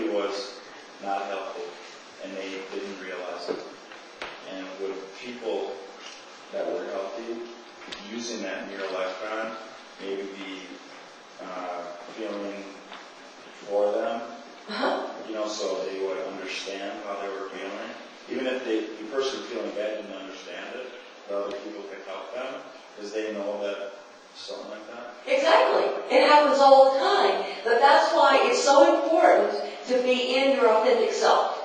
clearly was not healthy, and they didn't realize it. And would people that were healthy using that mirror electron maybe be feeling for them? You know, so they would understand how they were feeling. Even if the person feeling bad didn't understand it, the other people could help them because they know that something like that. Exactly. It happens all the time. But that's why it's so important to be in your authentic self.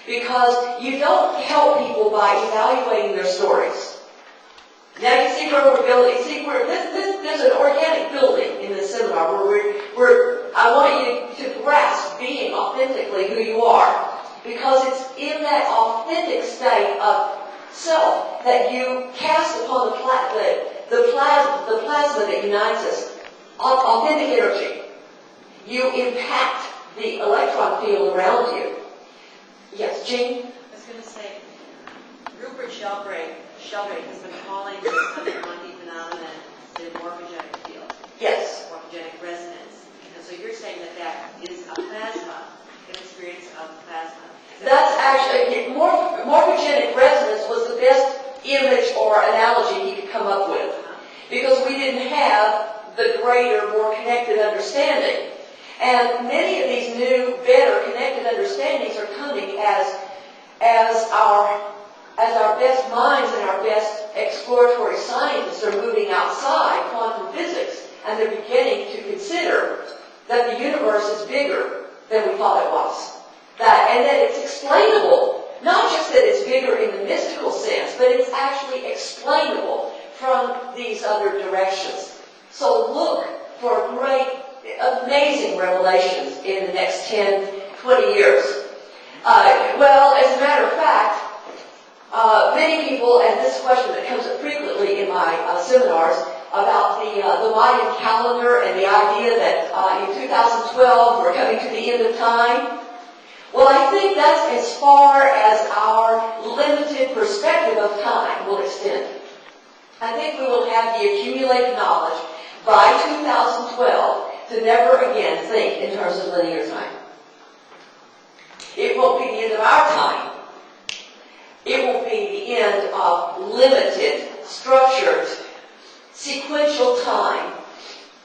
Because you don't help people by evaluating their stories. Now you see where we're building. See, there's an organic building in this seminar where I want you to grasp being authentically who you are. Because it's in that authentic state of self that you cast upon the plasma that unites us. Authentic energy. You impact the electron field around you. Yes, Jean? I was going to say, Rupert Sheldrake has been calling this kind of quantum phenomenon the morphogenic field. Yes. Morphogenic resonance. And so you're saying that that is a plasma, an experience of plasma. That's actually, morphogenic resonance was the best image or analogy he could come up with. Because we didn't have the greater, more connected understanding. And many of these new, better connected understandings are coming as our best minds and our best exploratory scientists are moving outside quantum physics, and they're beginning to consider that the universe is bigger than we thought it was. And that it's explainable, not just that it's bigger in the mystical sense, but it's actually explainable from these other directions. So look for great, amazing revelations in the next 10, 20 years. Well, as a matter of fact, many people, and this question that comes up frequently in my seminars, about the Mayan calendar and the idea that in 2012 we're coming to the end of time. Well, I think that's as far as our limited perspective of time will extend. I think we will have the accumulated knowledge by 2012 to never again think in terms of linear time. It won't be the end of our time. It will be the end of limited, structured, sequential time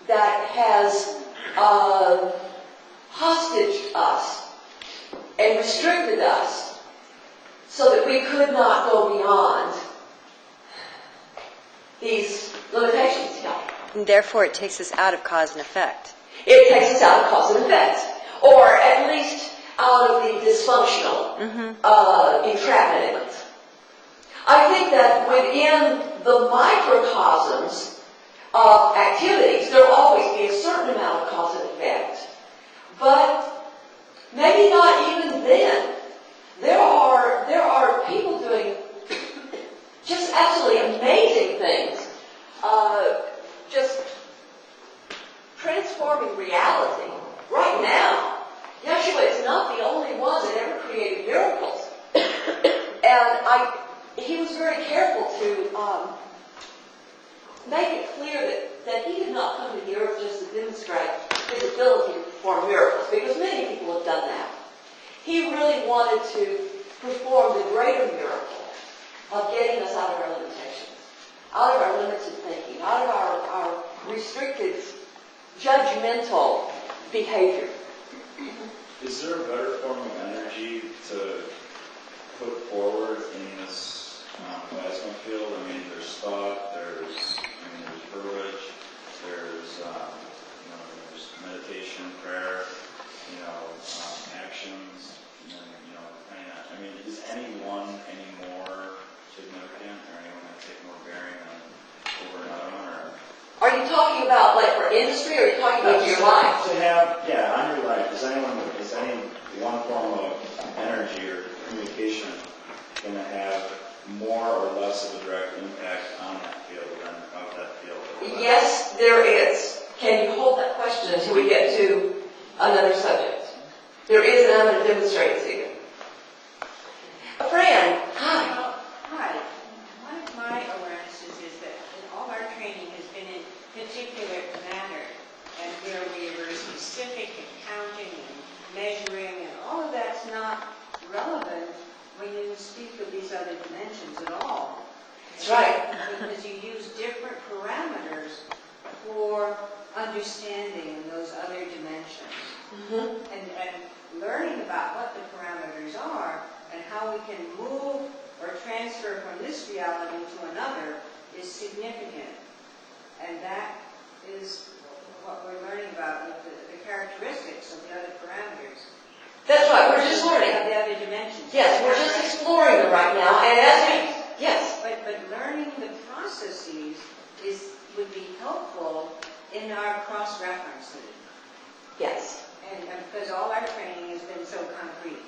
that has hostaged us and restricted us so that we could not go beyond these limitations. Yeah. And therefore it takes us out of cause and effect. It takes us out of cause and effect. Or at least out of the dysfunctional entrapment in it. I think that within the microcosms of activities, there will always be a certain amount of cause and effect. But maybe not even then. There are people doing just absolutely amazing things. Just transforming reality right now. Yeshua is not the only one that ever created miracles. And he was very careful to make it clear that he did not come to the earth just to demonstrate his ability to perform miracles, because many people have done that. He really wanted to perform the greater miracle of getting us out of our limitations, out of our limited thinking, out of our restricted, judgmental behavior. Is there a better form of energy to put forward in this plasma field? I mean, there's thought, there's verbiage, there's meditation, prayer, actions, I mean, is any one any more significant, or anyone that take more bearing over another one, or? Are you talking about like for industry, or are you talking about your life? To have, on your life, is any one form of energy or communication going to have more or less of a direct impact on that field than of that field? Yes, there is. Can you hold that question until we get to another subject? There is, and I'm going to demonstrate it to you. Fran, hi. Hi. One of my awarenesses is that all our training has been in particular manner, and where we were specific in counting and measuring and that's not relevant when you speak of these other dimensions at all. That's right. Because you use different parameters for understanding those other dimensions. And learning about what the parameters are and how we can move or transfer from this reality to another is significant. And that is what we're learning about with the characteristics of the other parameters. That's right, we're just learning. Of the other dimensions. Yes, we're just exploring them right now, and as we, yes. But learning the processes would be helpful in our cross-referencing. Yes. And because all our training has been so concrete.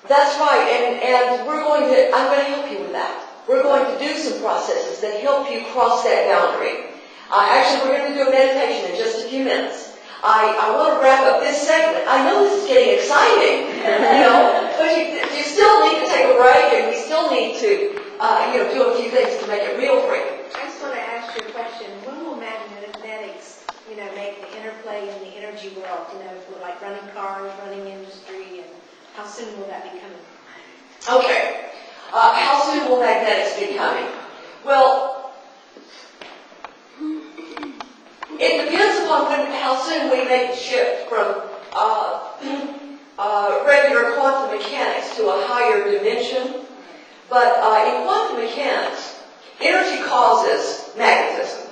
That's right, and I'm going to help you with that. We're going to do some processes that help you cross that boundary. Actually, we're going to do a meditation in just a few minutes. I want to wrap up this segment. I know this is getting exciting, but you still need to take a break, and we still need to, do a few things to make it real for you. I just want to ask you a question. When will magnetics, make the interplay in the energy world, for like running cars, running industry, and how soon will that be coming? Okay. How soon will magnetics be coming? Well, it depends upon how soon we make the shift from regular quantum mechanics to a higher dimension. But in quantum mechanics, energy causes magnetism.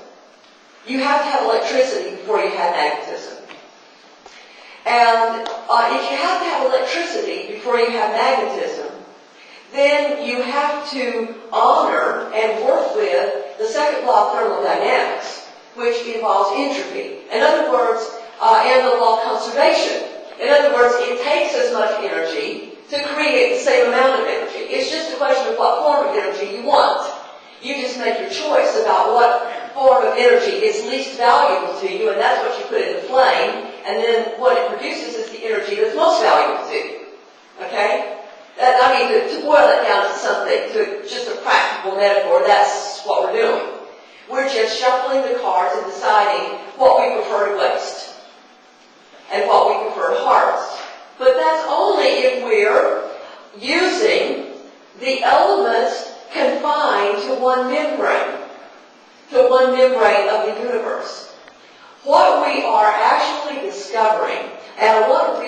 You have to have electricity before you have magnetism. And if you have to have electricity before you have magnetism, then you have to honor and work with the second law of thermodynamics, which involves entropy. In other words, and the law of conservation. In other words, it takes as much energy to create the same amount of energy. It's just a question of what form of energy you want. You just make your choice about what form of energy is least valuable to you, and that's what you put in the flame, and then what it produces is the energy that's most valuable to you. Okay? To boil it down to something, to just a practical metaphor, that's what we're doing. We're just shuffling the cards and deciding what we prefer to waste and what we prefer to harvest. But that's only if we're using the elements confined to one membrane of the universe. What we are actually discovering, and I want to